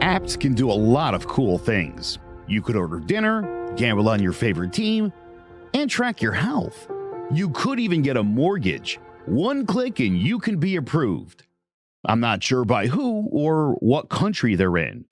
Apps can do a lot of cool things. You could order dinner, gamble on your favorite team, and track your health. You could even get a mortgage. One click and you can be approved. I'm not sure by who or what country they're in.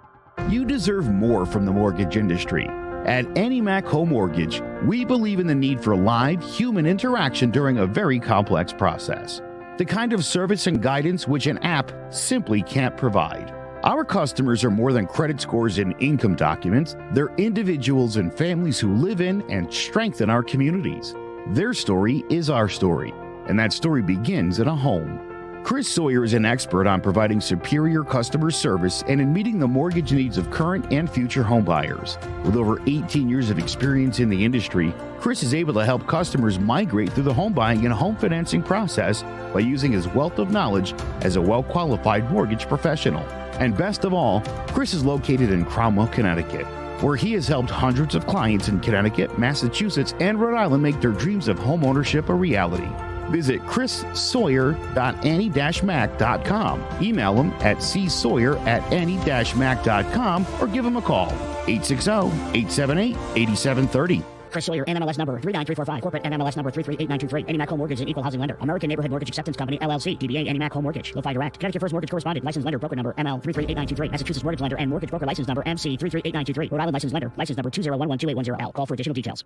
You deserve more from the mortgage industry. At AnyMac Home Mortgage, we believe in the need for live human interaction during a very complex process. The kind of service and guidance which an app simply can't provide. Our customers are more than credit scores and income documents. They're individuals and families who live in and strengthen our communities. Their story is our story, and that story begins in a home. Chris Sawyer is an expert on providing superior customer service and in meeting the mortgage needs of current and future home buyers. With over 18 years of experience in the industry, Chris is able to help customers migrate through the home buying and home financing process by using his wealth of knowledge as a well-qualified mortgage professional. And best of all, Chris is located in Cromwell, Connecticut, where he has helped hundreds of clients in Connecticut, Massachusetts, and Rhode Island make their dreams of home ownership a reality. Visit chrissawyer.any-mac.com. Email him at csawyer@any-mac.com or give him a call, 860-878-8730. Chris Sawyer, NMLS number 39345, corporate NMLS number 338923. AnyMac Home Mortgage is an equal housing lender. American Neighborhood Mortgage Acceptance Company, LLC. DBA AnyMac Home Mortgage. LoFi Direct. Connecticut First Mortgage Correspondent. License lender. Broker number ML 338923. Massachusetts Mortgage Lender and Mortgage Broker License number MC 338923. Rhode Island License Lender. License number 201128110L. Call for additional details.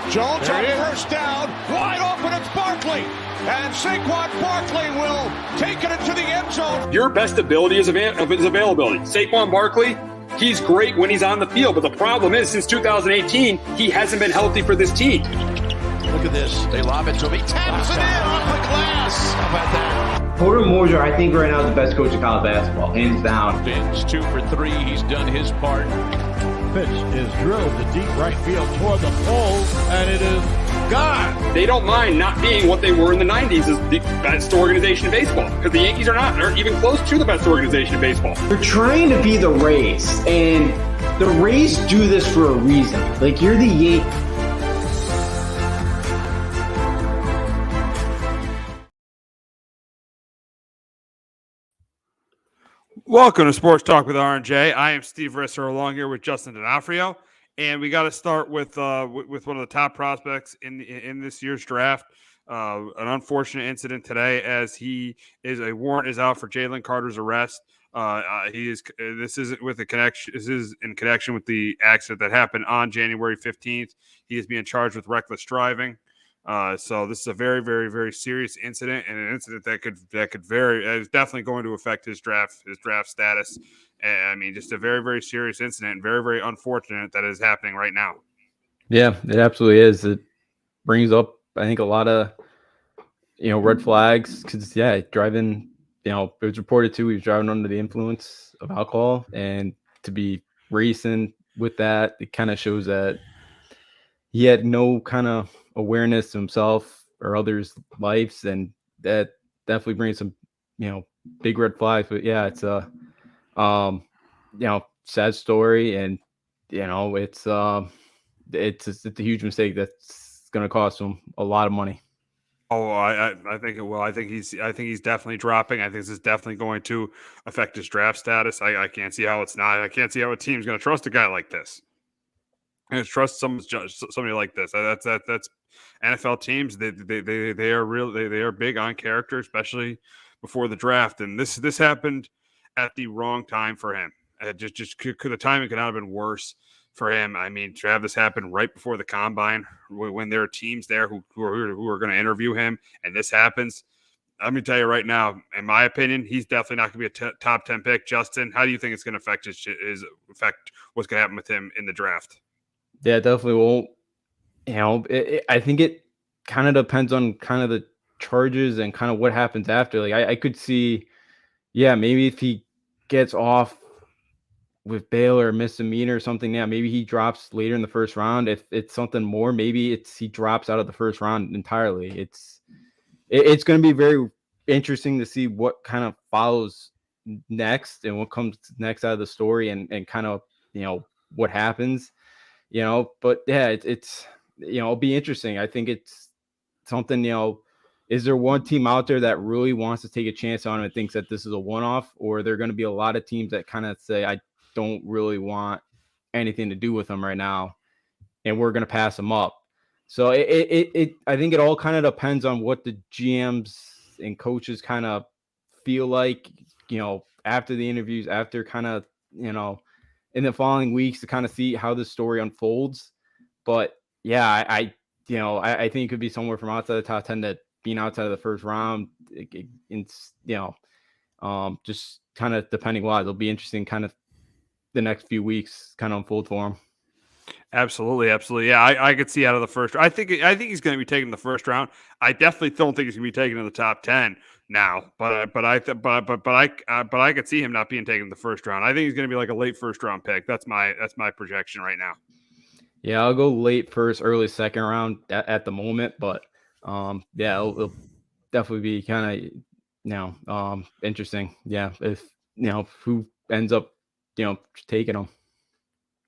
Jones on first down, wide open, it's Barkley, and Saquon Barkley will take it into the end zone. Your best ability is availability. Saquon Barkley, he's great when he's on the field, but the problem is since 2018, he hasn't been healthy for this team. Look at this, they lob it to him, he taps it in off the glass. How about that? Porter Moser, I think right now is the best coach in college basketball, hands down. Fins 2 for 3, he's done his part. Pitch is drilled to deep right field toward the pole, and it is gone. They don't mind not being what they were in the 90s as the best organization in baseball, because the Yankees aren't even close to the best organization in baseball. They're trying to be the Rays, and the Rays do this for a reason. Like, you're the Yankees. Welcome to Sports Talk with R&J. I am Steve Risser, along here with Justin D'Onofrio, and we got to start with one of the top prospects in this year's draft. An unfortunate incident today, as a warrant is out for Jalen Carter's arrest. This is in connection with the accident that happened on January 15th. He is being charged with reckless driving. So this is a very, very, very serious incident, and an incident that could is definitely going to affect his draft status. And, I mean, just a very, very serious incident, and very, very unfortunate that it is happening right now. Yeah, it absolutely is. It brings up, I think, a lot of, red flags, because driving, it was reported too, he was driving under the influence of alcohol, and to be racing with that, it kind of shows that he had no kind of awareness to himself or others' lives, and that definitely brings some, big red flags. But yeah, it's a, sad story, and it's a huge mistake that's going to cost him a lot of money. Oh, I think it will. I think he's definitely dropping. I think this is definitely going to affect his draft status. I can't see how it's not. I can't see how a team's going to trust a guy like this. And trust somebody like this. That's NFL teams. They are big on character, especially before the draft. And this happened at the wrong time for him. The timing could not have been worse for him. I mean, to have this happen right before the combine, when there are teams there who are going to interview him, and this happens. Let me tell you right now, in my opinion, he's definitely not going to be a top 10 pick. Justin, how do you think it's going to affect what's going to happen with him in the draft? Yeah, it definitely won't. I think it kind of depends on kind of the charges and kind of what happens after. Like, I could see, maybe if he gets off with bail or misdemeanor or something, maybe he drops later in the first round. If it's something more, maybe he drops out of the first round entirely. It's going to be very interesting to see what kind of follows next and what comes next out of the story, and kind of, what happens. But yeah, it's it'll be interesting. I think it's something, is there one team out there that really wants to take a chance on him and thinks that this is a one-off, or are there going to be a lot of teams that kind of say, I don't really want anything to do with him right now, and we're going to pass him up? So I think it all kind of depends on what the GMs and coaches kind of feel like, after the interviews, after kind of, in the following weeks to kind of see how this story unfolds. But yeah, I think it could be somewhere from outside the top 10 to being outside of the first round. Just kind of depending why. It'll be interesting kind of the next few weeks kind of unfold for him. Absolutely. Yeah, I could see out of the first. I think he's going to be taken in the first round. I definitely don't think he's going to be taken in the top 10 now. But I could see him not being taken in the first round. I think he's going to be like a late first round pick. That's my projection right now. Yeah, I'll go late first, early second round at the moment. But it'll definitely be kind of interesting. Yeah, if who ends up taking him.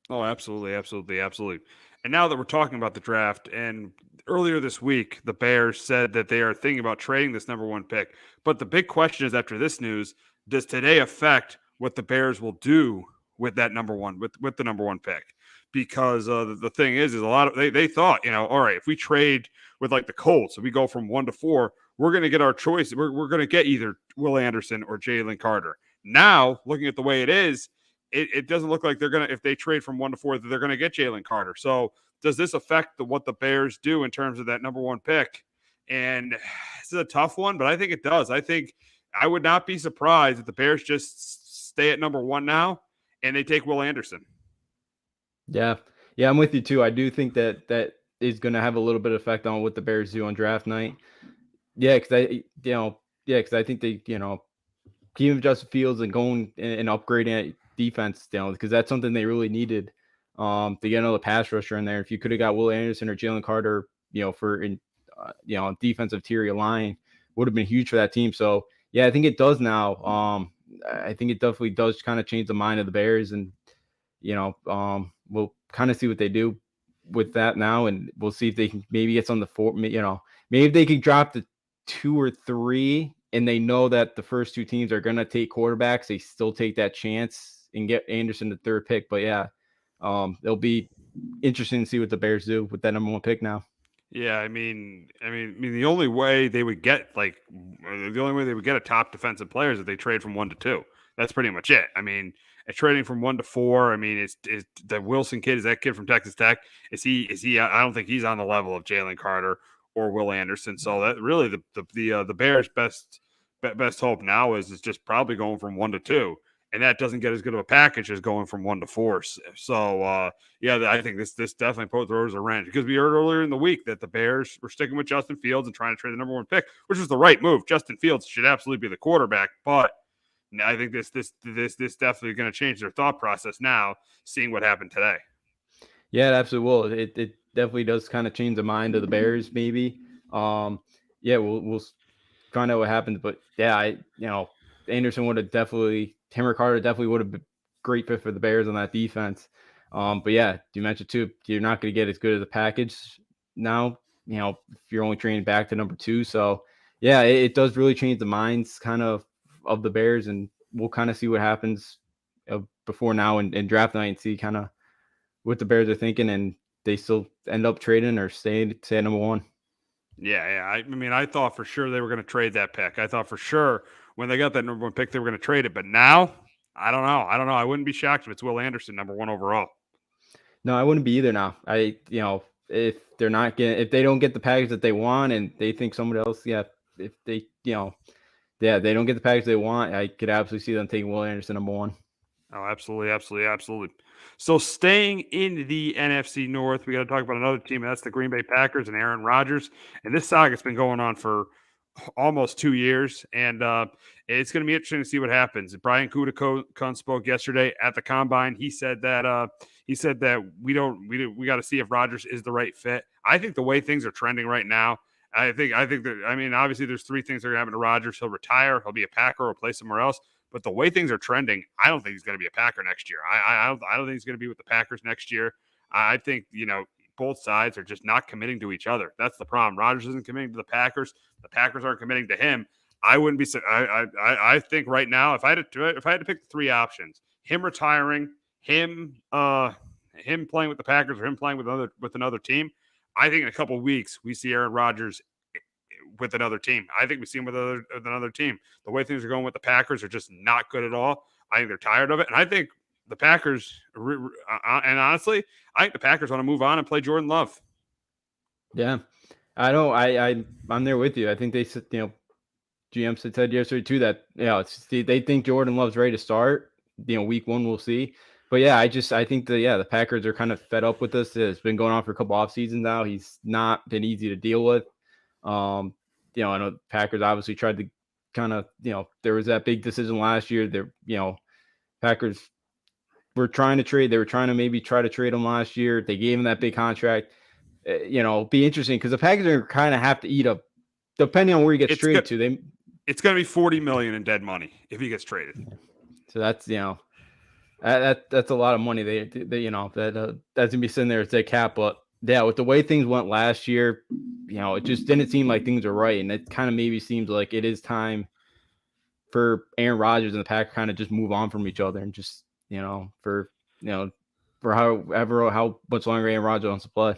Oh, absolutely. And now that we're talking about the draft, and earlier this week, the Bears said that they are thinking about trading this number 1 pick. But the big question is, after this news, does today affect what the Bears will do with that number 1, with the number 1 pick? Because the thing is a lot of they thought, all right, if we trade with like the Colts, if we go from 1 to 4, we're going to get our choice. We're going to get either Will Anderson or Jalen Carter. Now, looking at the way it is, it doesn't look like they're going to, if they trade from 1 to 4, that they're going to get Jalen Carter. So does this affect what the Bears do in terms of that number 1 pick? And this is a tough one, but I think it does. I think I would not be surprised if the Bears just stay at number 1 now and they take Will Anderson. Yeah, I'm with you too. I do think that is going to have a little bit of effect on what the Bears do on draft night. Yeah, because I think they, keeping Justin Fields and going and upgrading defense down, because that's something they really needed to get another pass rusher in there. If you could have got Will Anderson or Jalen Carter, for defensive tier line, would have been huge for that team. So yeah, I think it does now. I think it definitely does kind of change the mind of the Bears, and we'll kind of see what they do with that now, and we'll see if they can maybe get on the 4. Maybe if they could drop the 2 or 3, and they know that the first 2 teams are going to take quarterbacks, they still take that chance and get Anderson the 3rd pick. But yeah, it'll be interesting to see what the Bears do with that number 1 pick now. Yeah, I mean, the only way they would get a top defensive player is if they trade from 1 to 2. That's pretty much it. I mean, trading from 1 to 4. I mean, is the Wilson kid? Is that kid from Texas Tech? Is he? I don't think he's on the level of Jalen Carter or Will Anderson. So that really the Bears' best hope now is just probably going from 1 to 2. And that doesn't get as good of a package as going from 1 to 4. So, I think this definitely throws a wrench, because we heard earlier in the week that the Bears were sticking with Justin Fields and trying to trade the number 1 pick, which was the right move. Justin Fields should absolutely be the quarterback, but I think this definitely going to change their thought process now, seeing what happened today. Yeah, it absolutely will. It definitely does kind of change the mind of the Bears, maybe. We'll find out what happens, but yeah, Anderson would have him or Carter definitely would have been great fit for the Bears on that defense. But yeah, you mentioned too, you're not going to get as good as a package now, if you're only training back to number 2. So yeah, it does really change the minds kind of the Bears, and we'll kind of see what happens before now and draft night, and see kind of what the Bears are thinking, and they still end up trading or stay at number 1. Yeah. I thought for sure they were going to trade that pick. I thought for sure when they got that number 1 pick, they were going to trade it. But now, I don't know. I wouldn't be shocked if it's Will Anderson, number 1 overall. No, I wouldn't be either now. If they don't get the package that they want, and they think somebody else, if they, they don't get the package they want, I could absolutely see them taking Will Anderson number 1. Oh, absolutely. So staying in the NFC North, we got to talk about another team, and that's the Green Bay Packers and Aaron Rodgers. And this saga's been going on for almost 2 years, and it's going to be interesting to see what happens. Brian Gutekunst spoke yesterday at the Combine. He said that we got to see if Rodgers is the right fit. I think the way things are trending right now, I think that, obviously there's 3 things that are going to happen to Rodgers. He'll retire, he'll be a Packer, or play somewhere else. But the way things are trending, I don't think he's going to be a Packer next year. I don't think he's going to be with the Packers next year. I think, both sides are just not committing to each other. That's the problem. Rodgers isn't committing to the Packers. The Packers aren't committing to him. I wouldn't be. I think right now, if I had to pick the three options, him retiring, him playing with the Packers, or him playing with another team, I think in a couple of weeks we see Aaron Rodgers with another team. I think we see him with another team. The way things are going with the Packers are just not good at all. I think they're tired of it, and I think the Packers, and honestly, I think the Packers want to move on and play Jordan Love. Yeah, I don't. I'm there with you. I think they said, GM said yesterday too that they think Jordan Love's ready to start. Week 1 we'll see. But yeah, I think the Packers are kind of fed up with this. It's been going on for a couple off seasons now. He's not been easy to deal with. I know the Packers obviously tried to kind of, there was that big decision last year. Packers were trying to trade. They were trying to maybe try to trade him last year. They gave him that big contract. Be interesting because the Packers are kind of have to eat up, depending on where he gets traded to. It's going to be $40 million in dead money if he gets traded. So that's that's a lot of money. That's gonna be sitting there as their cap. But yeah, with the way things went last year, it just didn't seem like things are right, and it kind of maybe seems like it is time for Aaron Rodgers and the Packers kind of just move on from each other and just for how much longer Aaron Rodgers wants to play.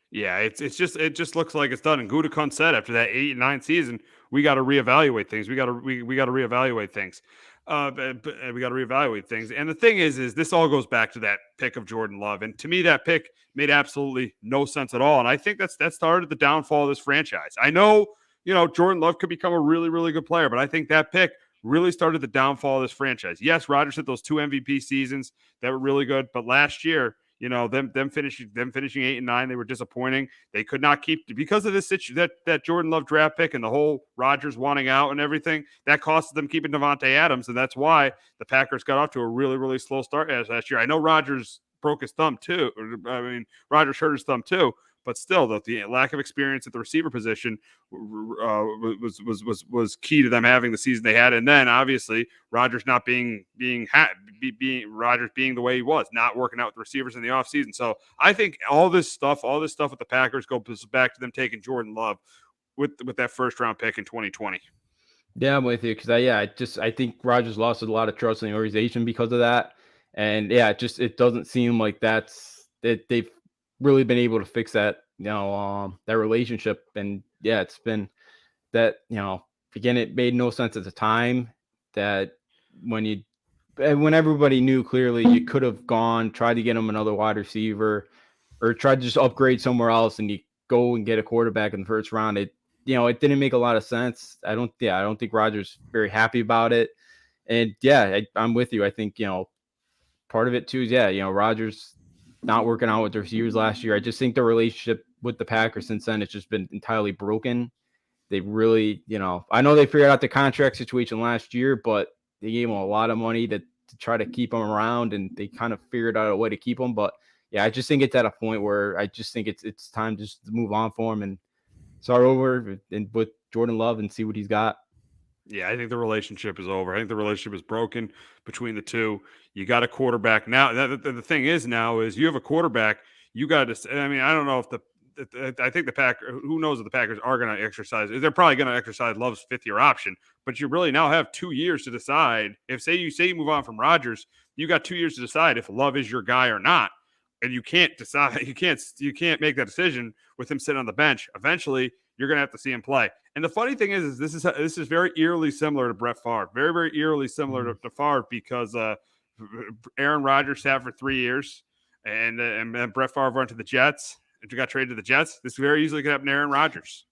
Yeah, it just looks like it's done. And Gutekunst said after that 8 and 9 season, we got to reevaluate things. We got to reevaluate things. We got to reevaluate things. And the thing is this all goes back to that pick of Jordan Love. And to me, that pick made absolutely no sense at all. And I think that started the downfall of this franchise. I know, Jordan Love could become a really, really good player, but I think that pick really started the downfall of this franchise. Yes, Rodgers had those 2 MVP seasons that were really good, but last year, them finishing 8 and 9, they were disappointing. They could not keep because of this that Jordan Love draft pick and the whole Rodgers wanting out and everything that costed them keeping Devontae Adams, and that's why the Packers got off to a really, really slow start last year. I know Rodgers broke his thumb too. Rodgers hurt his thumb too. But still, the lack of experience at the receiver position was key to them having the season they had. And then obviously Rodgers not being Rodgers being the way he was, not working out with the receivers in the offseason. So I think all this stuff with the Packers goes back to them taking Jordan Love with that first round pick in 2020. Yeah, I'm with you because I think Rodgers lost a lot of trust in the organization because of that. And yeah, it doesn't seem like they've really been able to fix that, that relationship. And yeah, it's been that, again, it made no sense at the time that when everybody knew clearly you could have tried to get him another wide receiver or tried to just upgrade somewhere else and you go and get a quarterback in the first round. It didn't make a lot of sense. I don't think Rodgers very happy about it. And yeah, I'm with you. I think, part of it too is, Rodgers not working out with the receivers last year. I just think the relationship with the Packers since then, it's just been entirely broken. They really, I know they figured out the contract situation last year, but they gave him a lot of money to try to keep him around, and they kind of figured out a way to keep him. But yeah, I just think it's at a point where I just think it's time just to move on for him and start over and with Jordan Love and see what he's got. Yeah, I think the relationship is over. I think the relationship is broken between the two. You got a quarterback now. The thing is you have a quarterback. You got to. I mean, I don't know I think the Packers. Who knows if the Packers are going to exercise? They're probably going to exercise Love's 5th-year option. But you really now have 2 years to decide. If you move on from Rodgers, you got 2 years to decide if Love is your guy or not. And you can't decide. You can't make that decision with him sitting on the bench. Eventually, you're going to have to see him play. And the funny thing is this is very eerily similar to Brett Favre. Very, very eerily similar to Favre because Aaron Rodgers sat for 3 years, and Brett Favre went to the Jets. If you got traded to the Jets, this very easily could happen to Aaron Rodgers.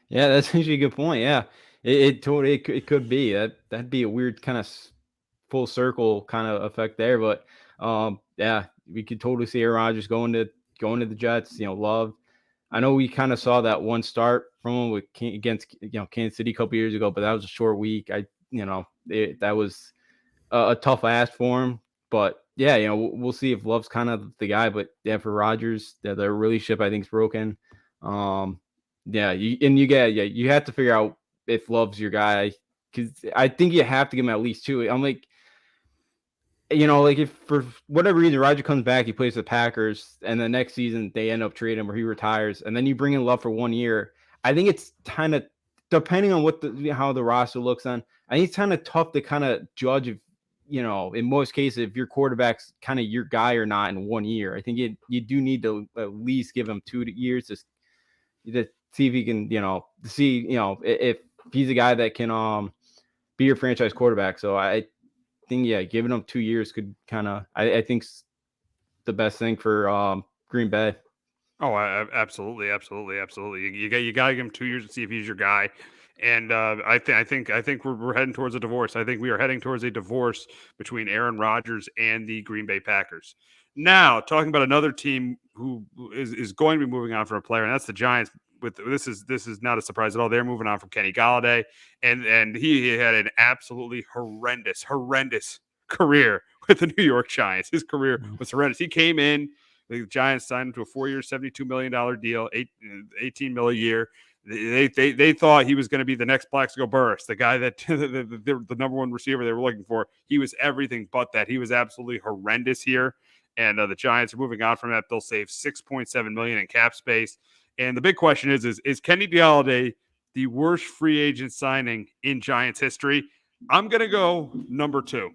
Yeah, that's actually a good point. Yeah, it could be that'd be a weird kind of full circle kind of effect there. But yeah, we could totally see Aaron Rodgers going to the Jets. Love. I know we kind of saw that one start from him against Kansas City a couple years ago, but that was a short week. That was a tough ask for him. But yeah, we'll see if Love's kind of the guy. But yeah, for Rodgers, the relationship I think is broken. You have to figure out if Love's your guy because I think you have to give him at least 2. I'm like, like if for whatever reason Roger comes back, he plays the Packers, and the next season they end up trading him or he retires, and then you bring in Love for 1 year. I think it's kind of depending on how the roster looks on. I think it's kind of tough to kind of judge if, in most cases, if your quarterback's kind of your guy or not in 1 year. I think you do need to at least give him 2 years to see if he can, if he's a guy that can be your franchise quarterback. So I think, giving him 2 years could kind of, I think, the best thing for Green Bay. Oh, absolutely. You got to give him 2 years to see if he's your guy. And I think we're heading towards a divorce. I think we are heading towards a divorce between Aaron Rodgers and the Green Bay Packers. Now, talking about another team who is going to be moving on from a player, and that's the Giants. This is not a surprise at all. They're moving on from Kenny Golladay, and he had an absolutely horrendous career with the New York Giants. His career was horrendous. He came in, the Giants signed him to a 4-year, $72 million deal, $18 million a year. They thought he was going to be the next Plaxico Burress, the guy that the number one receiver they were looking for. He was everything but that. He was absolutely horrendous here, and the Giants are moving on from that. They'll save $6.7 million in cap space. And the big question is Kenny Golladay the worst free agent signing in Giants history? I'm going to go number 2.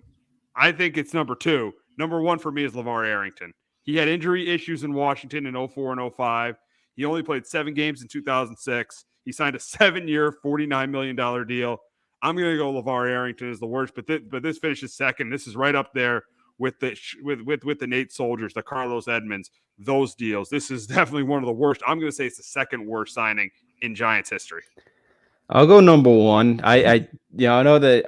I think it's number 2. Number 1 for me is LeVar Arrington. He had injury issues in Washington in 04 and 05. He only played 7 games in 2006. He signed a 7-year, $49 million deal. I'm going to go LeVar Arrington as the worst, but this finishes second. This is right up there with the Nate Soldiers, the Carlos Edmonds, those deals. This is definitely one of the worst. I'm going to say it's the second worst signing in Giants history. I'll go number 1. I know that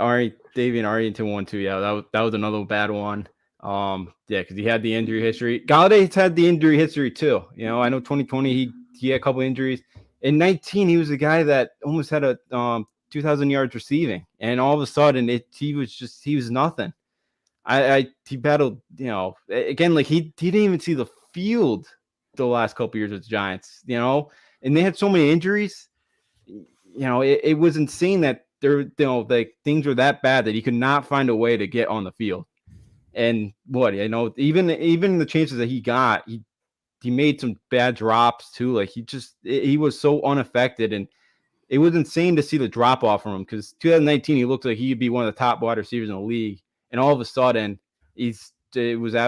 Davian Arrington won too. Yeah, that was another bad one. Because he had the injury history. Galladay's had the injury history too. I know 2020 he had a couple injuries. In 19, he was a guy that almost had a 2,000 yards receiving, and all of a sudden he was nothing. He battled, again, like he didn't even see the field the last couple years with the Giants, and they had so many injuries. It was insane that things were that bad that he could not find a way to get on the field. And even the chances that he got, he made some bad drops too. Like he was so unaffected, and it was insane to see the drop off from him, because 2019 he looked like he'd be one of the top wide receivers in the league, and all of a sudden he's been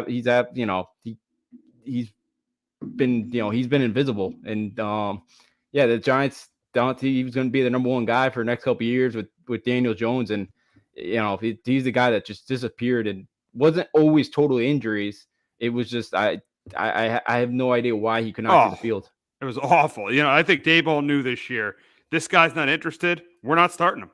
invisible. And the Giants thought he was going to be the number 1 guy for the next couple of years with Daniel Jones, and he's the guy that just disappeared and wasn't always totally injuries. It was just I have no idea why he could not see the field. It was awful. I think Daboll knew this year, this guy's not interested. We're not starting him.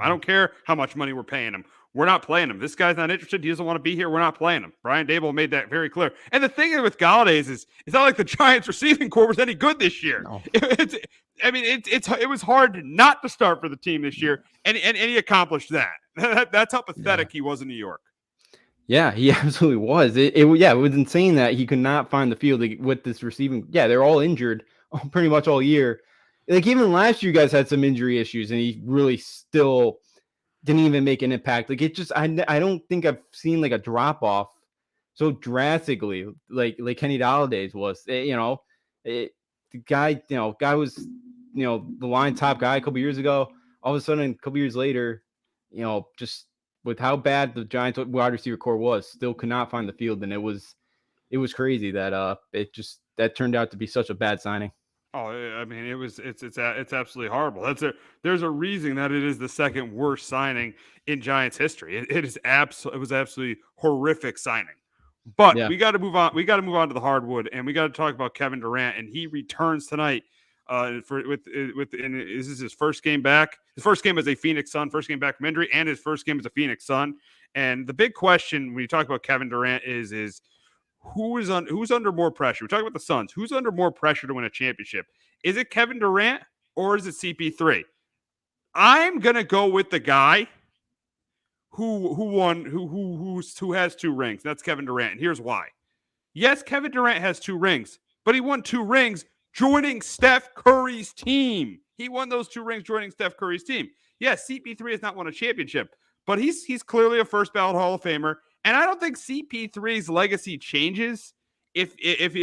I don't care how much money we're paying him. We're not playing him. This guy's not interested. He doesn't want to be here. We're not playing him. Brian Daboll made that very clear. And the thing with Golladay is it's not like the Giants receiving corps was any good this year. No. It was hard not to start for the team this year, and he accomplished that. That's how pathetic he was in New York. Yeah, he absolutely was. It was insane that he could not find the field with this receiving. Yeah, they're all injured pretty much all year. Like even last year, you guys had some injury issues, and he really still didn't even make an impact. Like it just, I don't think I've seen like a drop off so drastically like Kenny Galladay's was. The guy was the line top guy a couple years ago. All of a sudden, a couple years later, just with how bad the Giants wide receiver core was, still could not find the field, and it was crazy that that turned out to be such a bad signing. Oh, I mean, it's absolutely horrible. There's a reason that it is the second worst signing in Giants history. It was absolutely horrific signing. But we got to move on. We got to move on to the hardwood, and we got to talk about Kevin Durant. And he returns tonight. This is his first game back. His first game as a Phoenix Sun, first game back from injury, and his first game as a Phoenix Sun. And the big question when you talk about Kevin Durant is who's under more pressure? We're talking about the Suns. Who's under more pressure to win a championship? Is it Kevin Durant or is it CP3? I'm gonna go with the guy who has 2 rings. That's Kevin Durant. And here's why. Yes, Kevin Durant has 2 rings, but he won 2 rings joining Steph Curry's team. He won those 2 rings joining Steph Curry's team. Yes, CP3 has not won a championship, but he's clearly a first ballot Hall of Famer. And I don't think CP3's legacy changes if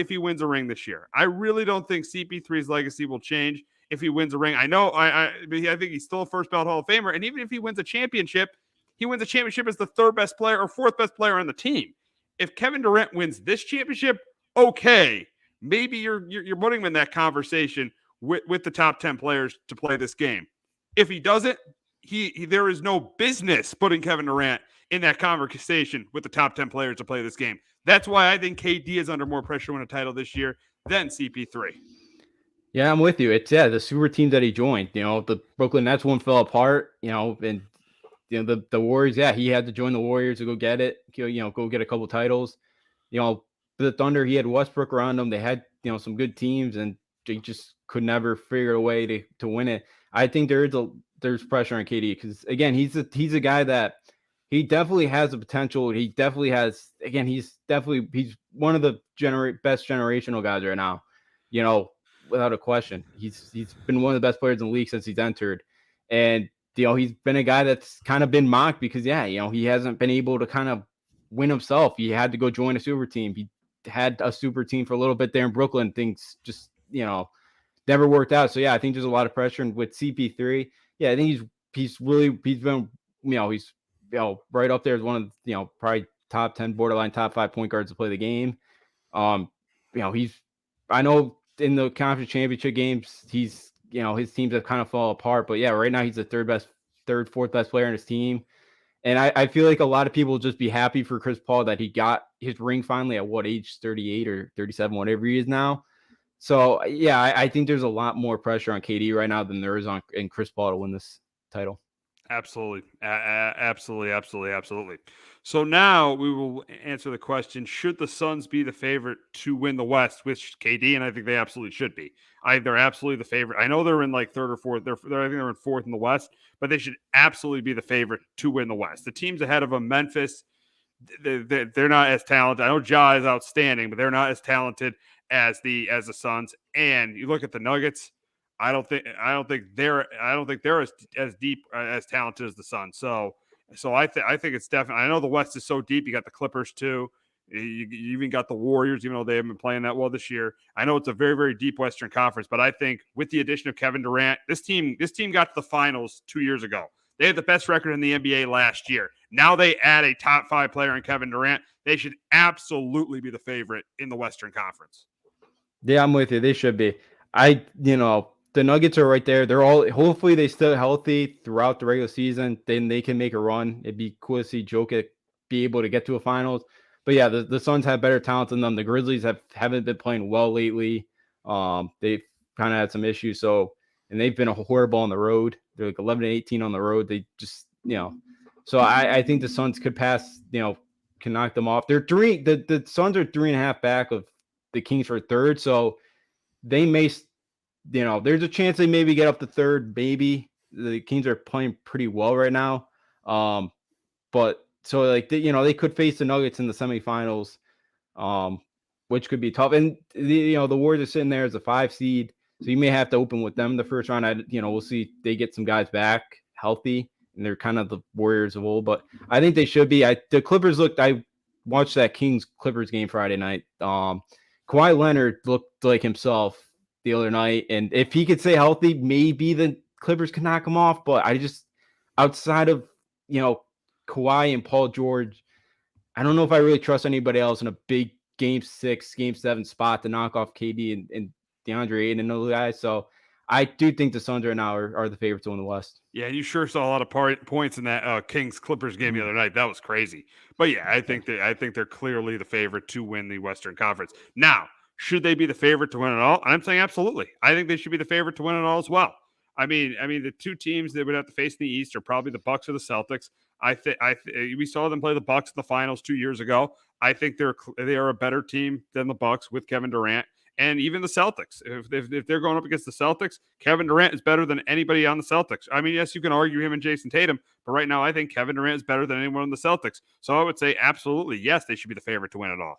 he wins a ring this year. I really don't think CP3's legacy will change if he wins a ring. I know I think he's still a first ballot Hall of Famer. And even if he wins a championship, he wins a championship as the third best player or fourth best player on the team. If Kevin Durant wins this championship, okay, maybe you're putting him in that conversation with the top 10 players to play this game. If he doesn't, there is no business putting Kevin Durant in that conversation with the top 10 players to play this game. That's why I think KD is under more pressure to win a title this year than CP3. Yeah, I'm with you. It's the super team that he joined. The Brooklyn Nets one fell apart. And the Warriors. Yeah, he had to join the Warriors to go get it. Go get a couple titles. The Thunder, he had Westbrook around them. They had some good teams, and they just could never figure a way to win it. I think there's pressure on KD because again, he's a guy that he definitely has the potential. He definitely has. Again, he's one of the best generational guys right now. Without a question, he's been one of the best players in the league since he's entered, and he's been a guy that's kind of been mocked because he hasn't been able to kind of win himself. He had to go join a super team. He had a super team for a little bit there in Brooklyn. Things just never worked out. So I think there's a lot of pressure. And with CP3, I think he's been he's right up there as one of probably top 10, borderline top 5 point guards to play the game. I know in the conference championship games his teams have kind of fallen apart, but right now he's the fourth best player in his team. And I feel like a lot of people will just be happy for Chris Paul that he got his ring finally at what age, 38 or 37, whatever he is now. So I think there's a lot more pressure on KD right now than there is on Chris Paul to win this title. Absolutely. Absolutely. So now we will answer the question, should the Suns be the favorite to win the West with KD? And I think they absolutely should be. They're absolutely the favorite. I know they're in like third or fourth. I think they're in fourth in the West, but they should absolutely be the favorite to win the West. The teams ahead of them, Memphis, they're not as talented. I know Ja is outstanding, but they're not as talented as the Suns. And you look at the Nuggets, I don't think they're as deep as talented as the Suns. So I think it's definitely. I know the West is so deep. You got the Clippers too. You even got the Warriors, even though they haven't been playing that well this year. I know it's a very, very deep Western Conference, but I think with the addition of Kevin Durant, this team got to the finals 2 years ago. They had the best record in the NBA last year. Now they add a top 5 player in Kevin Durant. They should absolutely be the favorite in the Western Conference. Yeah, I'm with you. They should be. The Nuggets are right there. Hopefully they stay healthy throughout the regular season. Then they can make a run. It'd be cool to see Jokic be able to get to a finals. But the Suns have better talent than them. The Grizzlies haven't been playing well lately. They've kind of had some issues. And they've been horrible on the road. They're like 11-18 on the road. They just, so I think the Suns could pass, can knock them off. They're the Suns are 3.5 back of the Kings for third. So they may, there's a chance they maybe get up to third, maybe. The Kings are playing pretty well right now. But so they could face the Nuggets in the semifinals, which could be tough. And the Warriors are sitting there as a 5 seed. So you may have to open with them in the first round. We'll see. They get some guys back healthy, and they're kind of the Warriors of old. But I think they should be. The Clippers looked. I watched that Kings Clippers game Friday night. Kawhi Leonard looked like himself the other night, and if he could stay healthy, maybe the Clippers could knock him off. But I just, outside of Kawhi and Paul George, I don't know if I really trust anybody else in a big Game 6, Game 7 spot to knock off KD and DeAndre Ayton and those guys. So I do think the Suns right now are the favorites to win the West. Yeah, you sure saw a lot of points in that Kings Clippers game the other night. That was crazy. But yeah, I think they're clearly the favorite to win the Western Conference. Now, should they be the favorite to win it all? I'm saying absolutely. I think they should be the favorite to win it all as well. I mean, the two teams that would have to face in the East are probably the Bucks or the Celtics. We saw them play the Bucks in the finals 2 years ago. I think they are a better team than the Bucks with Kevin Durant. And even the Celtics, if they're going up against the Celtics, Kevin Durant is better than anybody on the Celtics. I mean, yes, you can argue him and Jason Tatum, but right now I think Kevin Durant is better than anyone on the Celtics. So I would say absolutely, yes, they should be the favorite to win it all.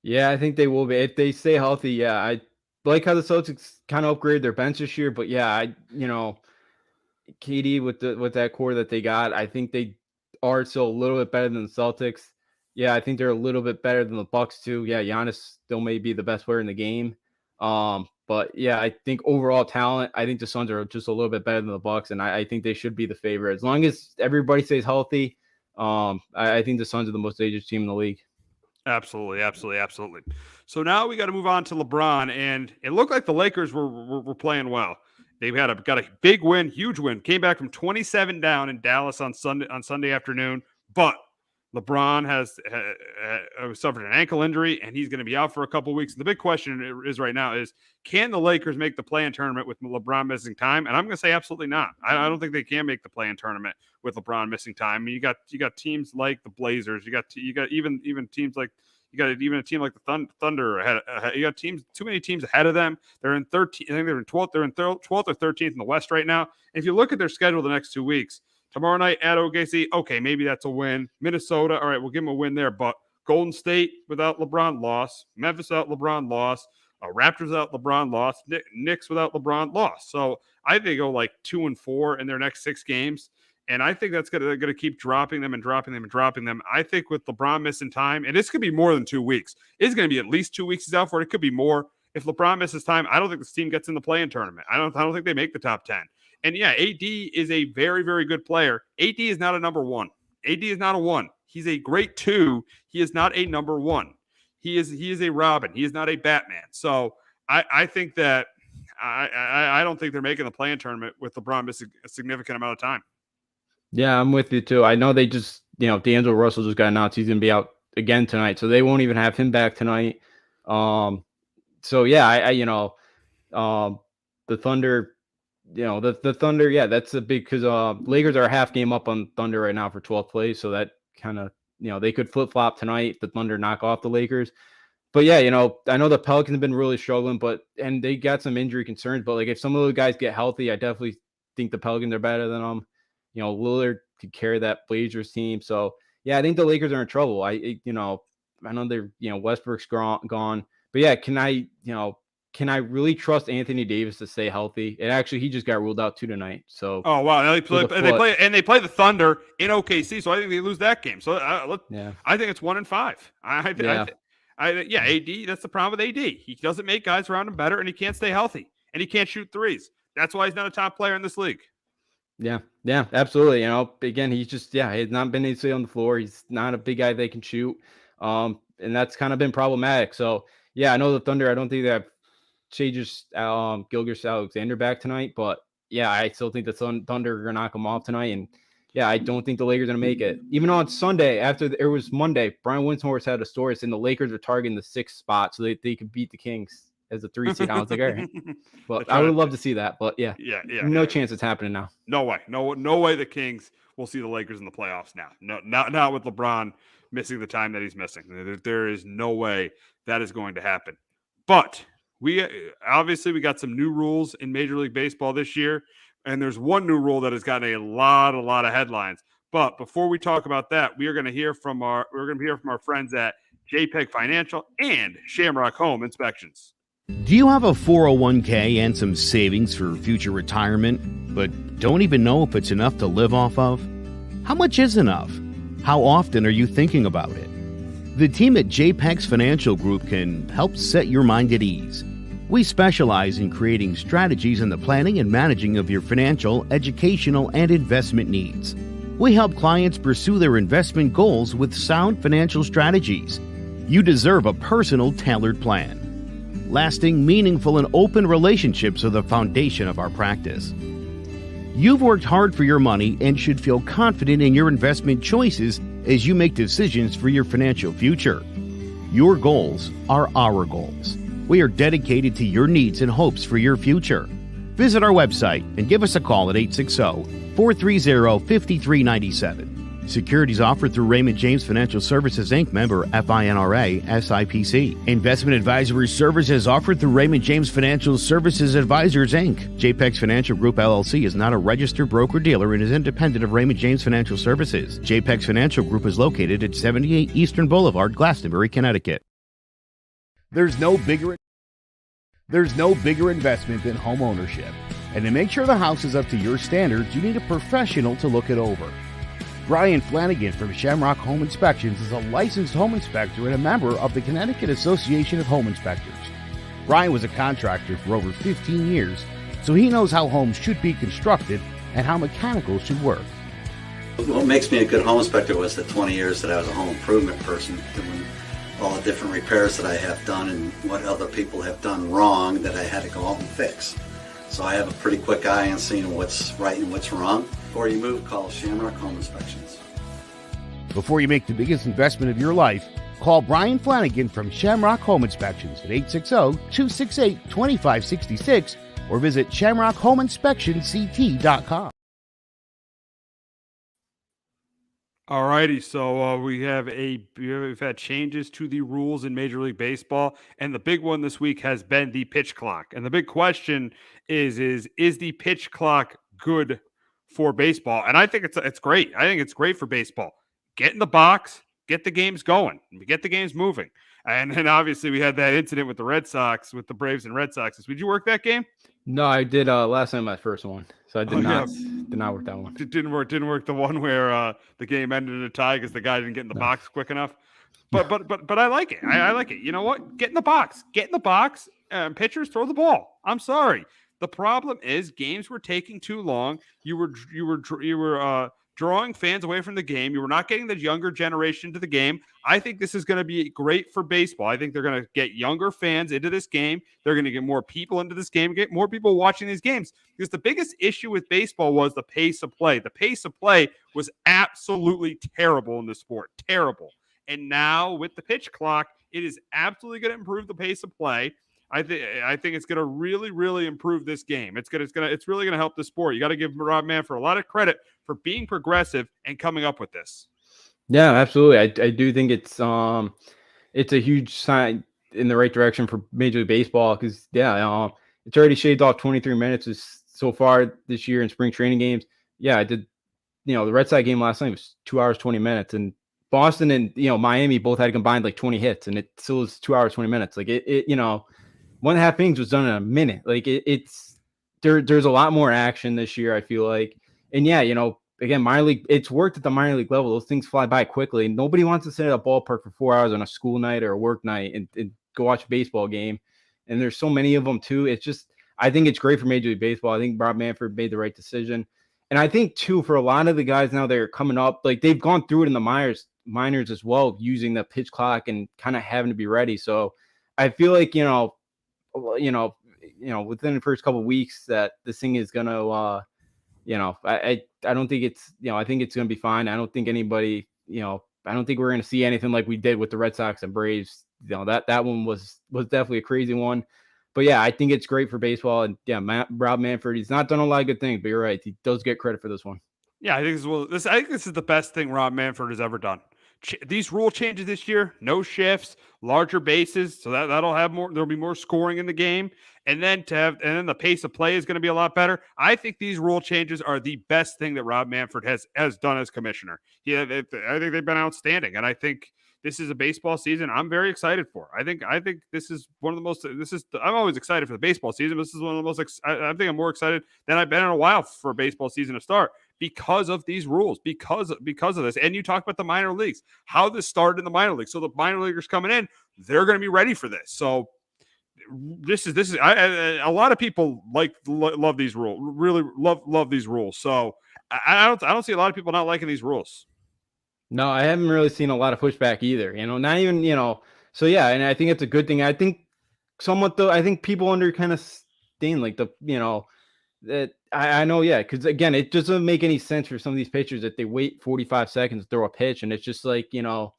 Yeah, I think they will be. If they stay healthy, yeah. I like how the Celtics kind of upgraded their bench this year, but yeah, KD with that core that they got, I think they are still a little bit better than the Celtics. Yeah, I think they're a little bit better than the Bucks too. Yeah, Giannis still may be the best player in the game. But yeah, I think overall talent, I think the Suns are just a little bit better than the Bucks, and I think they should be the favorite as long as everybody stays healthy. I think the Suns are the most dangerous team in the league. Absolutely. So now we got to move on to LeBron, and it looked like the Lakers were playing well. They got a big win, huge win. Came back from 27 down in Dallas on Sunday afternoon, but LeBron has suffered an ankle injury, and he's going to be out for a couple of weeks. The big question is right now is, can the Lakers make the play-in tournament with LeBron missing time? And I'm going to say absolutely not. I don't think they can make the play-in tournament with LeBron missing time. I mean, you got teams like the Blazers. You got even teams like a team like the Thunder ahead. You got too many teams ahead of them. They're in 13. I think they're in 12th. They're in 12th or 13th in the West right now. And if you look at their schedule the next 2 weeks. Tomorrow night at OKC, okay, maybe that's a win. Minnesota, all right, we'll give them a win there. But Golden State without LeBron, loss. Memphis without LeBron, loss. Raptors without LeBron, loss. Knicks without LeBron, loss. So I think they go like 2-4 in their next 6 games. And I think that's going to keep dropping them. I think with LeBron missing time, and this could be more than 2 weeks. It's going to be at least 2 weeks he's out for it. It could be more. If LeBron misses time, I don't think this team gets in the play-in tournament. I don't think they make the top 10. And yeah, AD is a very, very good player. AD is not a number 1. AD is not a 1. He's a great 2. He is not a number 1. He is a Robin. He is not a Batman. So I think that I don't think they're making the play-in tournament with LeBron missing a significant amount of time. Yeah, I'm with you too. I know they just, D'Angelo Russell just got announced he's going to be out again tonight, so they won't even have him back tonight. So yeah, the Thunder. The Thunder, yeah, that's a big, because Lakers are a half game up on Thunder right now for 12th place, so that kind of, they could flip-flop tonight if the Thunder knock off the Lakers. But yeah, I know the Pelicans have been really struggling, and they got some injury concerns, but like if some of those guys get healthy, I definitely think the Pelicans are better than them. Lillard could carry that Blazers team. So yeah, I think the Lakers are in trouble. I know they're, Westbrook's gone, but yeah, can I really trust Anthony Davis to stay healthy? And actually, he just got ruled out too tonight. So oh wow, they play the Thunder in OKC, so I think they lose that game. So I think it's 1-5. AD. That's the problem with AD. He doesn't make guys around him better, and he can't stay healthy, and he can't shoot threes. That's why he's not a top player in this league. Yeah, absolutely. Again, he's just he's not been able to stay on the floor. He's not a big guy they can shoot, and that's kind of been problematic. So yeah, I know the Thunder. I don't think they have Gilgeous-Alexander back tonight, but yeah, I still think the Thunder are gonna knock them off tonight, and yeah, I don't think the Lakers are gonna make it. Even on Sunday, it was Monday, Brian Windhorst had a story saying the Lakers are targeting the 6th spot so they could beat the Kings as a 3 seed. I was like, all right, but I would love to see that, but yeah, no chance it's happening now. No way the Kings will see the Lakers in the playoffs now. No, not with LeBron missing the time that he's missing. There is no way that is going to happen. But we got some new rules in Major League Baseball this year, and there's one new rule that has gotten a lot of headlines. But before we talk about that, we're going to hear from our friends at JPEG Financial and Shamrock Home Inspections. Do you have a 401k and some savings for future retirement, but don't even know if it's enough to live off of? How much is enough? How often are you thinking about it? The team at JPEX Financial Group can help set your mind at ease. We specialize in creating strategies in the planning and managing of your financial, educational, and investment needs. We help clients pursue their investment goals with sound financial strategies. You deserve a personal, tailored plan. Lasting, meaningful, and open relationships are the foundation of our practice. You've worked hard for your money and should feel confident in your investment choices as you make decisions for your financial future. Your goals are our goals. We are dedicated to your needs and hopes for your future. Visit our website and give us a call at 860-430-5397. Securities offered through Raymond James Financial Services, Inc., member FINRA, SIPC. Investment advisory services offered through Raymond James Financial Services Advisors, Inc. JPEX Financial Group, LLC is not a registered broker-dealer and is independent of Raymond James Financial Services. JPEX Financial Group is located at 78 Eastern Boulevard, Glastonbury, Connecticut. There's no bigger investment than home ownership. And to make sure the house is up to your standards, you need a professional to look it over. Brian Flanagan from Shamrock Home Inspections is a licensed home inspector and a member of the Connecticut Association of Home Inspectors. Brian was a contractor for over 15 years, so he knows how homes should be constructed and how mechanicals should work. What makes me a good home inspector was the 20 years that I was a home improvement person, doing all the different repairs that I have done and what other people have done wrong that I had to go out and fix. So I have a pretty quick eye on seeing what's right and what's wrong. Before you move, call Shamrock Home Inspections. Before you make the biggest investment of your life, call Brian Flanagan from Shamrock Home Inspections at 860-268-2566 or visit shamrockhomeinspectionct.com. All righty, so we've had changes to the rules in Major League Baseball, and the big one this week has been the pitch clock. And the big question is the pitch clock good for baseball? And I think it's great. I think it's great for baseball. Get in the box, get the games going, get the games moving. And then obviously we had that incident with the Red Sox, with the Braves and Red Sox. Did you work that game? No, I did last time, my first one. So I did not work that one. Didn't work the one where the game ended in a tie because the guy didn't get in the box quick enough. But I like it. I like it. You know what? Get in the box. Get in the box. Pitchers, throw the ball. I'm sorry. The problem is games were taking too long. You were drawing fans away from the game. You were not getting the younger generation to the game. I think this is going to be great for baseball. I think they're going to get younger fans into this game. They're going to get more people into this game, get more people watching these games. Because the biggest issue with baseball was the pace of play. The pace of play was absolutely terrible in the sport. Terrible. And now with the pitch clock, it is absolutely going to improve the pace of play. I think it's going to really, really improve this game. It's really going to help the sport. You got to give Rob Manfred a lot of credit for being progressive and coming up with this. Yeah, absolutely. I do think it's a huge sign in the right direction for Major League Baseball because it's already shaved off 23 minutes so far this year in spring training games. Yeah, I did. The Red Sox game last night was 2 hours 20 minutes, and Boston and Miami both had combined like 20 hits, and it still was 2 hours 20 minutes. Like it 1.5 innings was done in a minute. Like there's a lot more action this year, I feel like. And yeah, again, minor league, it's worked at the minor league level. Those things fly by quickly. Nobody wants to sit at a ballpark for 4 hours on a school night or a work night and go watch a baseball game. And there's so many of them too. It's just, I think it's great for Major League Baseball. I think Rob Manfred made the right decision. And I think too, for a lot of the guys now that are coming up, like they've gone through it in the minors as well, using the pitch clock and kind of having to be ready. So I feel like, within the first couple of weeks that this thing is going to, I don't think it's, I think it's going to be fine. I don't think anybody, I don't think we're going to see anything like we did with the Red Sox and Braves. That one was definitely a crazy one. But yeah, I think it's great for baseball. And yeah, Rob Manfred, he's not done a lot of good things, but you're right. He does get credit for this one. Yeah, I think this is the best thing Rob Manfred has ever done. These rule changes this year, no shifts, larger bases, so that'll have more. There'll be more scoring in the game, and then the pace of play is going to be a lot better. I think these rule changes are the best thing that Rob Manfred has done as commissioner. I think they've been outstanding, and I think this is a baseball season I'm very excited for. I think this is one of the most. I'm always excited for the baseball season. But this is one of the most. I think I'm more excited than I've been in a while for a baseball season to start. Because of these rules, because of this. And you talk about the minor leagues, how this started in the minor leagues. So the minor leaguers coming in, they're going to be ready for this. So this is a lot of people love these rules, really love these rules. So I don't see a lot of people not liking these rules. No, I haven't really seen a lot of pushback either, not even, so yeah. And I think it's a good thing. I think somewhat though, I think people under kind of staying like that I know, yeah, because again, it doesn't make any sense for some of these pitchers that they wait 45 seconds to throw a pitch, and it's just like you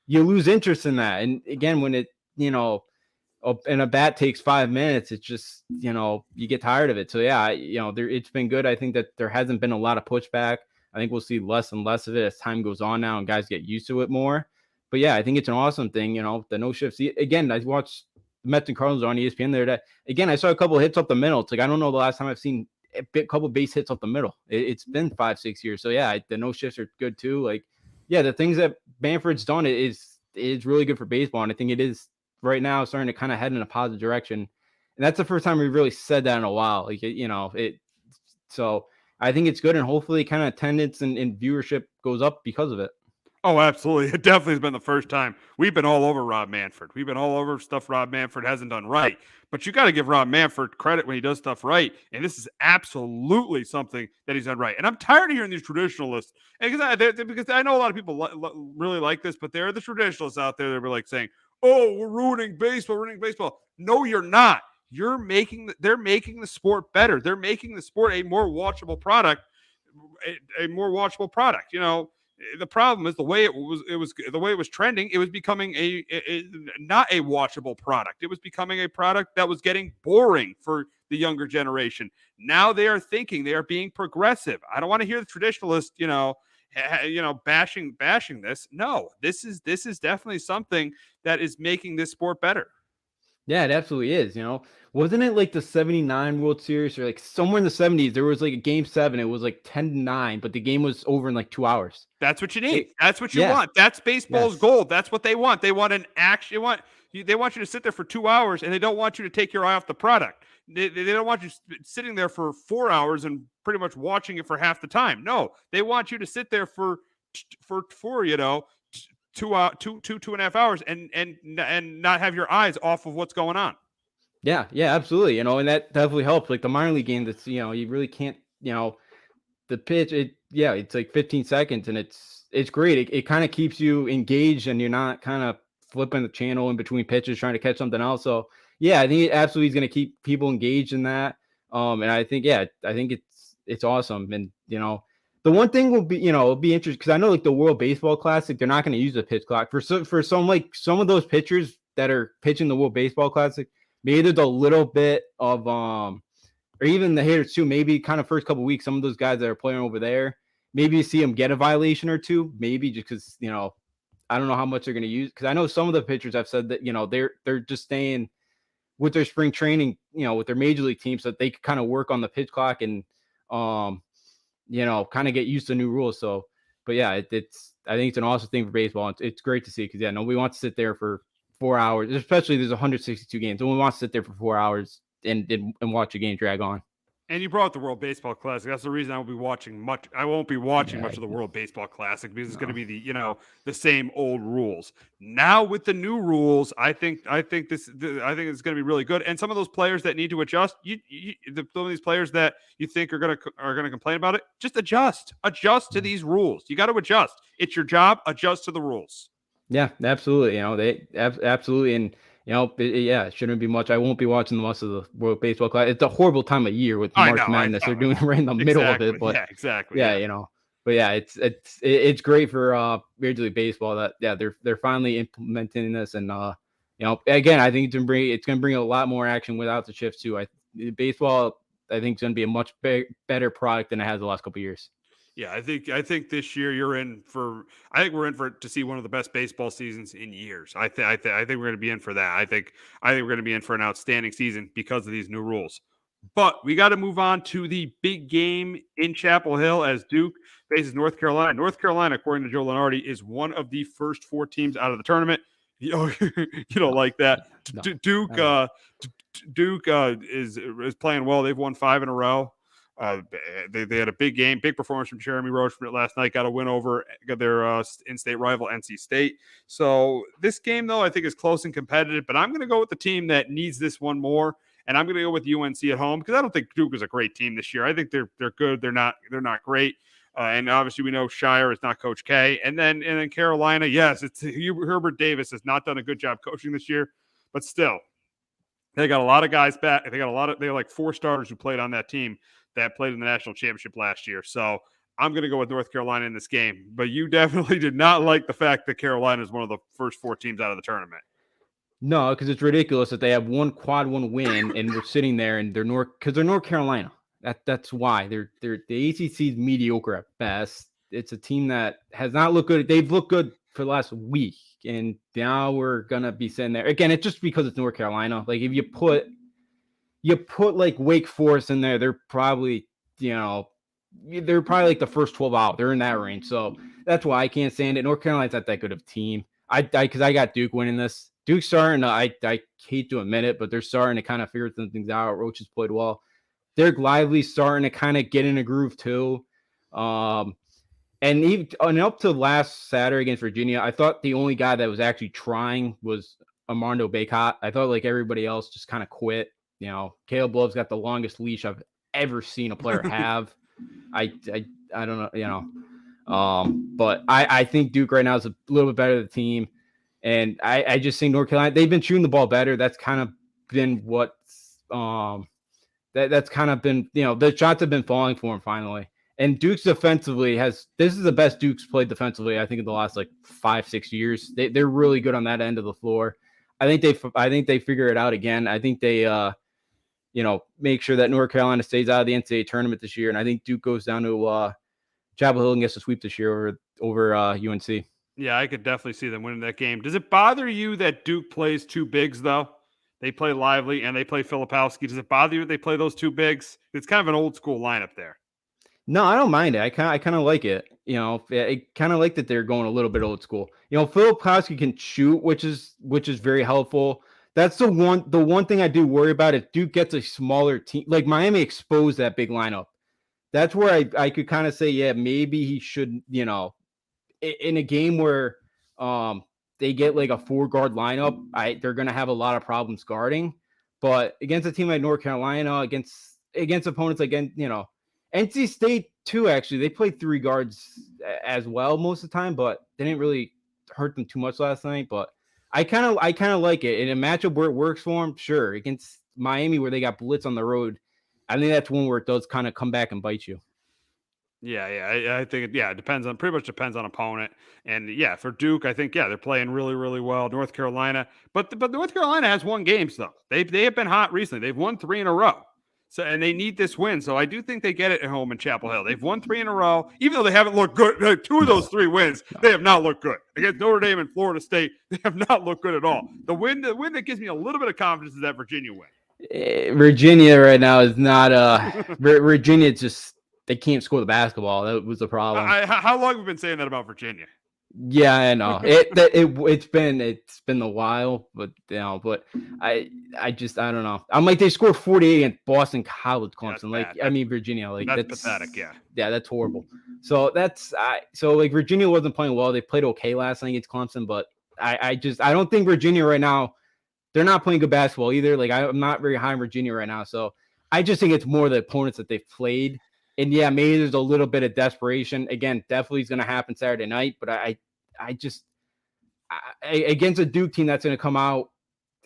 lose interest in that. And again, when it and a bat takes 5 minutes, it's just you get tired of it. So yeah, it's been good. I think that there hasn't been a lot of pushback. I think we'll see less and less of it as time goes on now, and guys get used to it more. But yeah, I think it's an awesome thing. The no shifts. Again, I watched the Mets and Cardinals on ESPN there. That again, I saw a couple of hits up the middle. It's like I don't know the last time I've seen a couple base hits up the middle. It's been 5-6 years. So yeah, the no shifts are good too. Like, yeah, the things that Manfred's done is really good for baseball. And I think it is right now starting to kind of head in a positive direction. And that's the first time we've really said that in a while. Like, so I think it's good. And hopefully kind of attendance and viewership goes up because of it. Oh, absolutely. It definitely has been the first time. We've been all over Rob Manfred. We've been all over stuff Rob Manfred hasn't done right. But you got to give Rob Manfred credit when he does stuff right. And this is absolutely something that he's done right. And I'm tired of hearing these traditionalists. Because I know a lot of people really like this, but there are the traditionalists out there that were like saying, oh, we're ruining baseball. No, you're not. They're making the sport better. They're making the sport a more watchable product. A more watchable product. You know, the problem is the way it was trending. It was becoming not a watchable product. It was becoming a product that was getting boring for the younger generation. Now they are thinking, they are being progressive. I don't want to hear the traditionalists, bashing this. No, this is definitely something that is making this sport better. Yeah, it absolutely is. Wasn't it like the 79 World Series or like somewhere in the 70s? There was like a game 7. It was like 10-9, but the game was over in like 2 hours. That's what you need. That's what you want. That's baseball's gold. That's what they want. They want an action. They want you to sit there for 2 hours, and they don't want you to take your eye off the product. They don't want you sitting there for 4 hours and pretty much watching it for half the time. No, they want you to sit there for 2.5 hours and not have your eyes off of what's going on. Yeah, absolutely. And that definitely helps. Like the minor league game, that's you really can't, the pitch, it's like 15 seconds and it's great. It kind of keeps you engaged and you're not kind of flipping the channel in between pitches trying to catch something else. So yeah, I think it absolutely is going to keep people engaged in that. And I think it's awesome. And the one thing will be, it'll be interesting because I know like the World Baseball Classic, they're not going to use a pitch clock for some of those pitchers that are pitching the World Baseball Classic. Maybe there's a little bit of or even the hitters too. Maybe kind of first couple of weeks, some of those guys that are playing over there, maybe you see them get a violation or two. Maybe just because I don't know how much they're going to use. Because I know some of the pitchers have said that they're just staying with their spring training, with their major league team, so that they can kind of work on the pitch clock and kind of get used to new rules. So, but yeah, I think it's an awesome thing for baseball. It's great to see because nobody wants to sit there for 4 hours, especially there's 162 games. No one wants to sit there for 4 hours and watch a game drag on. And you brought up the World Baseball Classic. That's the reason I won't be watching much. I won't be watching much of the World Baseball Classic because it's going to be the same old rules. Now with the new rules, I think it's going to be really good. And some of those players that need to adjust, some of these players that you think are going to complain about it, just adjust to these rules. You got to adjust. It's your job. Adjust to the rules. Yeah, absolutely. They absolutely. And, it shouldn't be much. I won't be watching the rest of the World Baseball Classic. It's a horrible time of year with March Madness. They're doing it right in the middle of it. But yeah, exactly. Yeah, but yeah, it's great for Major League Baseball that they're finally implementing this. And again, I think it's going to bring a lot more action without the shifts too. Baseball, I think, is going to be a much better product than it has the last couple of years. Yeah, I think this year we're in for to see one of the best baseball seasons in years. I think we're going to be in for that. I think we're going to be in for an outstanding season because of these new rules. But we got to move on to the big game in Chapel Hill as Duke faces North Carolina. North Carolina, according to Joe Lenardi, is one of the first 4 teams out of the tournament. You don't like that. No, Duke is playing well. They've won 5 in a row. They had a big game, big performance from Jeremy Roach last night. Got a win over their in-state rival NC State. So this game, though, I think is close and competitive. But I'm going to go with the team that needs this one more, and I'm going to go with UNC at home because I don't think Duke is a great team this year. I think they're good. They're not great. And obviously we know Shire is not Coach K. And then Carolina, yes, it's Herbert Davis has not done a good job coaching this year, but still, they got a lot of guys back. They have like 4 starters who played on that team that played in the national championship last year. So I'm going to go with North Carolina in this game. But you definitely did not like the fact that Carolina is one of the first 4 teams out of the tournament. No, because it's ridiculous that they have one quad 1 win and we're sitting there and they're North Carolina. That's why the ACC is mediocre at best. It's a team that has not looked good. They've looked good for the last week, and now we're gonna be sitting there again. It's just because it's North Carolina. Like if you put like Wake Forest in there, they're probably like the first 12 out. They're in that range, so that's why I can't stand it. North Carolina's not that good of a team. Because I got Duke winning this. Duke's starting to, I hate to admit it, but they're starting to kind of figure some things out. Roach has played well. Derek Lively's starting to kind of get in a groove too. And even and up to last Saturday against Virginia, I thought the only guy that was actually trying was Armando Bacot. I thought like everybody else just kind of quit. Caleb Love's got the longest leash I've ever seen a player have. I don't know, but I think Duke right now is a little bit better than the team. And I just think North Carolina, they've been shooting the ball better. That's kind of been that's kind of been, the shots have been falling for them finally. And Duke's defensively this is the best Duke's played defensively, I think, in the last like 5-6 years. They're really good on that end of the floor. I think they figure it out again. I think they, make sure that North Carolina stays out of the NCAA tournament this year. And I think Duke goes down to Chapel Hill and gets a sweep this year over UNC. Yeah, I could definitely see them winning that game. Does it bother you that Duke plays two bigs, though? They play Lively and they play Filipowski. Does it bother you that they play those two bigs? It's kind of an old school lineup there. No, I don't mind it. I kind of like it. I kind of like that they're going a little bit old school. Filipowski can shoot, which is very helpful. That's the one thing I do worry about. If Duke gets a smaller team, like Miami exposed that big lineup, that's where I could kind of say, yeah, maybe he should, in a game where they get like a 4-guard lineup, they're going to have a lot of problems guarding. But against a team like North Carolina, against opponents like, NC State too, actually, they played 3 guards as well most of the time, but they didn't really hurt them too much last night. But I kind of like it in a matchup where it works for them. Sure, against Miami where they got blitz on the road, I think that's one where it does kind of come back and bite you. Yeah. I think it pretty much depends on opponent. And yeah, for Duke, I think, they're playing really, really well. North Carolina, but North Carolina has won games though. They have been hot recently. They've won 3 in a row. So, and they need this win. So I do think they get it at home in Chapel Hill. They've won 3 in a row, even though they haven't looked good. 2 of those 3 wins, they have not looked good. Against Notre Dame and Florida State, they have not looked good at all. The win that gives me a little bit of confidence is that Virginia win. Virginia right now is not Virginia just, they can't score the basketball. That was the problem. How long have we been saying that about Virginia? Yeah, I know. It's been a while, but I don't know. I'm like, they scored 48 against Boston College, Clemson. Virginia, that's pathetic. Yeah, that's horrible. So Virginia wasn't playing well. They played okay last night against Clemson, but I don't think Virginia right now, they're not playing good basketball either. Like, I'm not very high in Virginia right now. So I just think it's more the opponents that they've played. And yeah, maybe there's a little bit of desperation. Again, definitely is going to happen Saturday night. But I against a Duke team that's going to come out,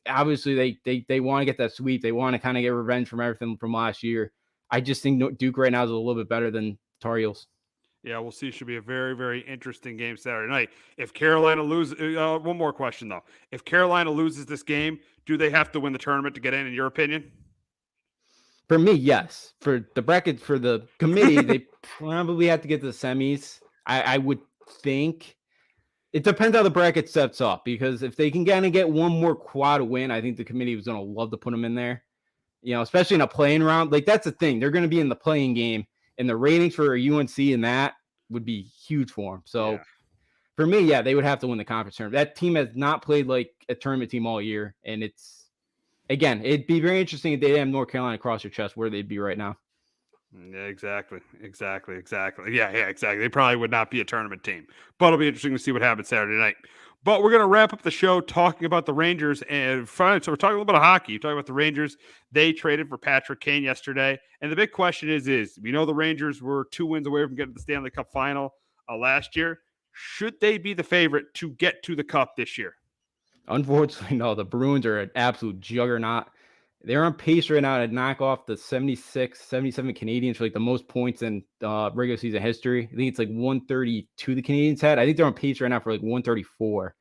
obviously they want to get that sweep. They want to kind of get revenge from everything from last year. I just think Duke right now is a little bit better than Tar Heels. Yeah, we'll see. It should be a very, very interesting game Saturday night. If Carolina loses, one more question though. If Carolina loses this game, do they have to win the tournament to get in your opinion? For me, yes. For the bracket, for the committee, they probably have to get to the semis. I would think. It depends how the bracket sets up, because if they can kind of get one more quad win, I think the committee was going to love to put them in there. Especially in a playing round. Like, that's the thing. They're going to be in the playing game, and the ratings for UNC and that would be huge for them. So, for me, yeah, they would have to win the conference tournament. That team has not played like a tournament team all year, and again, it'd be very interesting if they didn't have North Carolina across their chest, where they'd be right now. Yeah, exactly. Yeah, exactly. They probably would not be a tournament team, but it'll be interesting to see what happens Saturday night. But we're going to wrap up the show talking about the Rangers. And so we're talking a little bit of hockey. You're talking about the Rangers. They traded for Patrick Kane yesterday. And the big question is we know the Rangers were 2 wins away from getting to the Stanley Cup final last year. Should they be the favorite to get to the Cup this year? Unfortunately, no. The Bruins are an absolute juggernaut. They're on pace right now to knock off the 76, 77 Canadians for like the most points in regular season history. I think it's like 132 the Canadians had. I think they're on pace right now for like 134.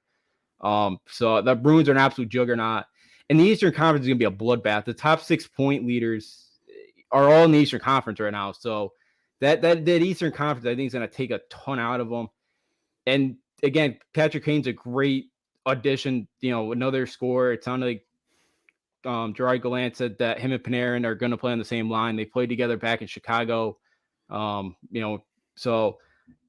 So the Bruins are an absolute juggernaut. And the Eastern Conference is going to be a bloodbath. The top 6 point leaders are all in the Eastern Conference right now. So that Eastern Conference, I think, is going to take a ton out of them. And again, Patrick Kane's a great addition. Another scorer. It sounded like Gerard Gallant said that him and Panarin are going to play on the same line. They played together back in Chicago. So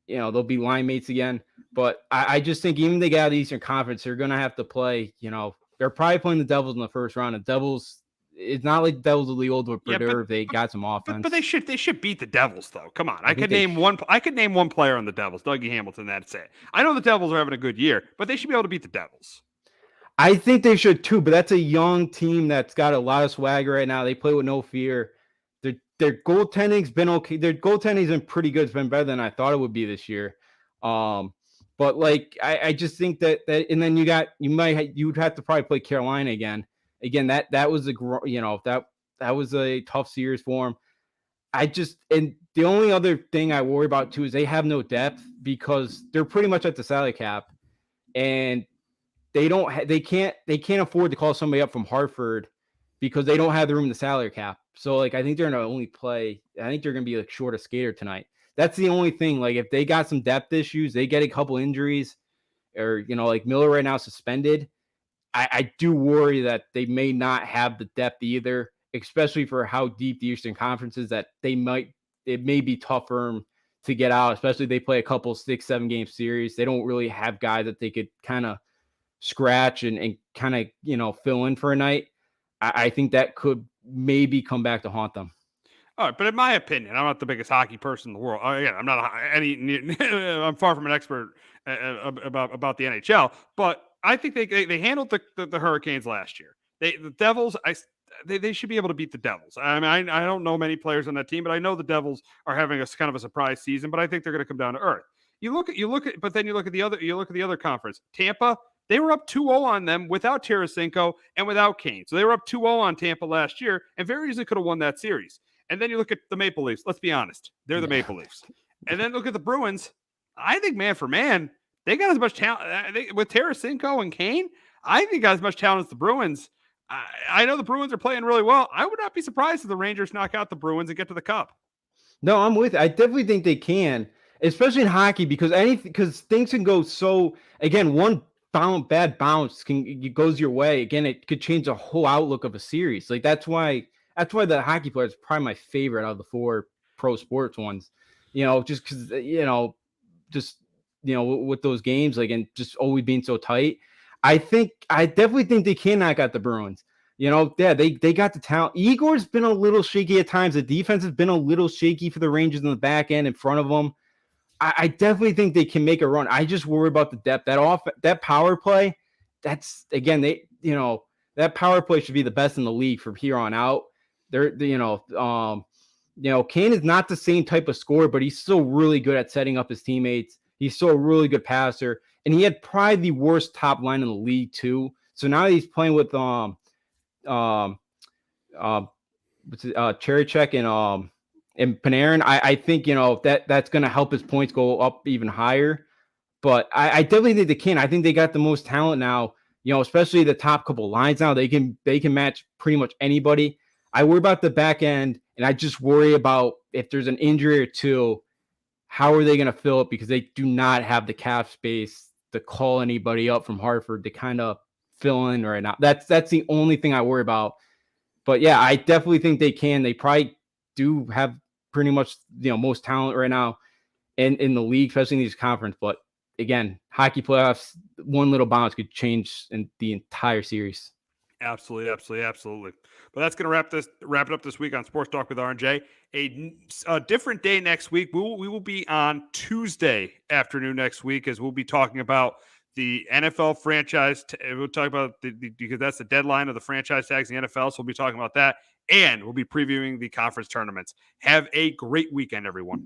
they'll be line mates again. But I just think even if they get out of the Eastern Conference, they're going to have to play, they're probably playing the Devils in the first round. The Devils, it's not like Devils of the old were preserved. They got some offense. But they should beat the Devils though. Come on. I could name one player on the Devils, Dougie Hamilton, that's it. I know the Devils are having a good year, but they should be able to beat the Devils. I think they should too, but that's a young team that's got a lot of swagger right now. They play with no fear. Their goaltending's been okay. Their goaltending's been pretty good. It's been better than I thought it would be this year. But like I just think that and then you would have to probably play Carolina again. Again, that was that was a tough series for them. And the only other thing I worry about too is they have no depth because they're pretty much at the salary cap, and they can't afford to call somebody up from Hartford because they don't have the room in the salary cap. So like I think they're gonna only play. I think they're gonna be like short a skater tonight. That's the only thing. Like if they got some depth issues, they get a couple injuries, or like Miller right now suspended. I do worry that they may not have the depth either, especially for how deep the Eastern Conference is. That it may be tough for them to get out, especially if they play a couple 6-7 game series. They don't really have guys that they could kind of scratch and kind of fill in for a night. I think that could maybe come back to haunt them. All right, but in my opinion, I'm not the biggest hockey person in the world. Again, I'm not I'm far from an expert about the NHL, but I think they handled the Hurricanes last year. The Devils, they should be able to beat the Devils. I mean, I don't know many players on that team, but I know the Devils are having a kind of a surprise season. But I think they're going to come down to earth. But then you look at the other conference. Tampa, they were up 2-0 on them without Tarasenko and without Kane. So they were up 2-0 on Tampa last year, and very easily could have won that series. And then you look at the Maple Leafs. Let's be honest. They're the Maple Leafs. And then look at the Bruins. I think man for man, they got as much talent with Tarasenko and Kane. I think they got as much talent as the Bruins. I know the Bruins are playing really well. I would not be surprised if the Rangers knock out the Bruins and get to the Cup. No, I'm with it. I definitely think they can, especially in hockey, because things can go so. Again, one bad bounce goes your way. Again, it could change the whole outlook of a series. Like that's why the hockey player is probably my favorite out of the 4 pro sports ones. Just because with those games, like, and just always being so tight. I definitely think they can knock out the Bruins. They got the talent. Igor's been a little shaky at times. The defense has been a little shaky for the Rangers in the back end in front of them. I definitely think they can make a run. I just worry about the depth. That power play, that's again, that power play should be the best in the league from here on out. Kane is not the same type of scorer, but he's still really good at setting up his teammates. He's still a really good passer, and he had probably the worst top line in the league too. So now he's playing with Cherrychek and Panarin. I think that's going to help his points go up even higher. But I definitely think they can. I think they got the most talent now. Especially the top couple lines now. They can match pretty much anybody. I worry about the back end, and I just worry about if there's an injury or two, how are they going to fill it? Because they do not have the cap space to call anybody up from Hartford to kind of fill in right now. That's the only thing I worry about. But yeah, I definitely think they can. They probably do have pretty much most talent right now in the league, especially in these conference. But again, hockey playoffs, one little bounce could change in the entire series. Absolutely. But that's going to wrap it up this week on Sports Talk with R&J. A different day next week. We will be on Tuesday afternoon next week, as we'll be talking about the NFL franchise. We'll talk about because that's the deadline of the franchise tags in the NFL. So we'll be talking about that, and we'll be previewing the conference tournaments. Have a great weekend, everyone.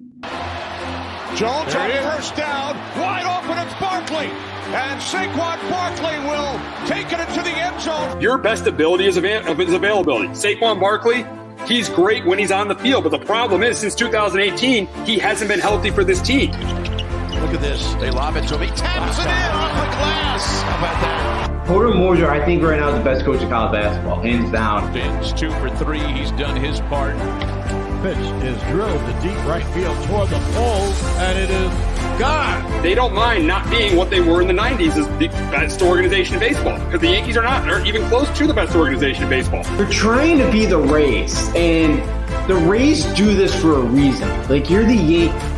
Jones on first down, wide open, it's Barkley, and Saquon Barkley will take it into the end zone. Your best ability is availability. Saquon Barkley, he's great when he's on the field, but the problem is since 2018, he hasn't been healthy for this team. Look at this. They lob it to him. He taps it in off the glass. How about that? Porter Moser, I think right now is the best coach in college basketball, hands down. It's 2 for 3. He's done his part. Pitch is drilled to deep right field toward the pole, and it is gone. They don't mind not being what they were in the 90s as the best organization in baseball, because the Yankees aren't even close to the best organization in baseball. They're trying to be the Rays, and the Rays do this for a reason. Like, you're the Yankees.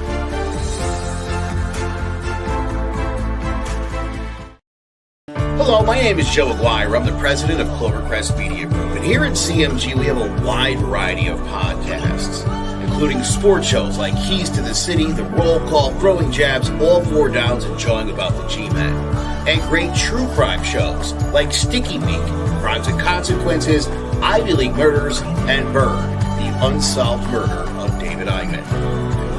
Hello, my name is Joe Aguirre. I'm the president of Clovercrest Media Group. And here at CMG, we have a wide variety of podcasts, including sports shows like Keys to the City, The Roll Call, Throwing Jabs, All Four Downs, and Jawing About the G-Men. And great true crime shows like Sticky Week, Crimes and Consequences, Ivy League Murders, and Bird, the unsolved murder of David Eichmann.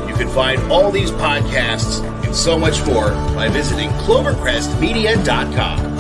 You can find all these podcasts and so much more by visiting clovercrestmedia.com.